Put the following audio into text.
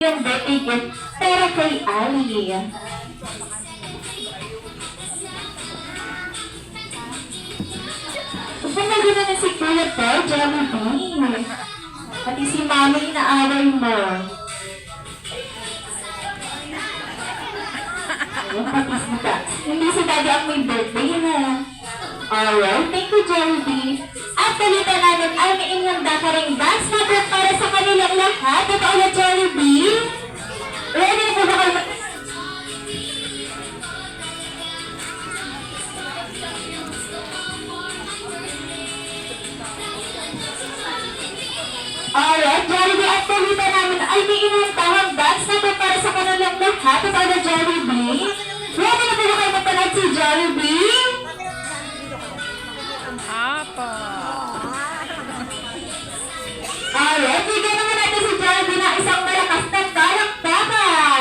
Yung birthday gift para kay Ali. Pumagin na si Kuya Ted, Jollibee. Pati si Mami inaaway mo. Ayun, pati sita. Hindi si Daddy ang may birthday na. Alright, thank you, Jollibee. At talita namin ay may inhanda ka ring dance number para sa kanilang lahat. Ito ulit, Jollibee. Ready na po ba kayo? Alright, Jollibee, at talita namin ay may inhandahang dance number para sa kanilang lahat. Ito ulit, Jollibee. Ready na po ba kayo magpanood si Jollibee? Apa?